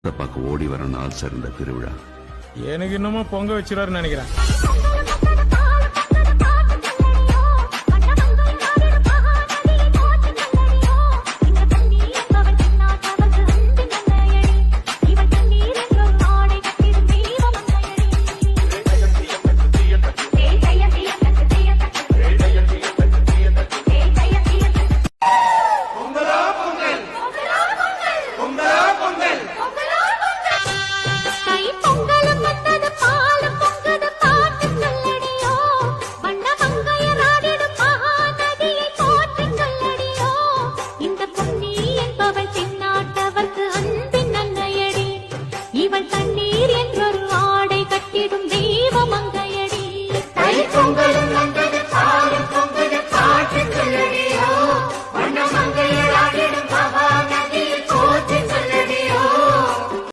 பார்க்க ஓடி வர நாள் சிறந்த திருவிழா. எனக்கு இன்னமும் பொங்க வச்சிருவாருன்னு நினைக்கிறேன். இவள் தண்ணீர் என்றொரு ஆடை கட்டிடும் தெய்வ மங்கையடி. தை பொங்கலும்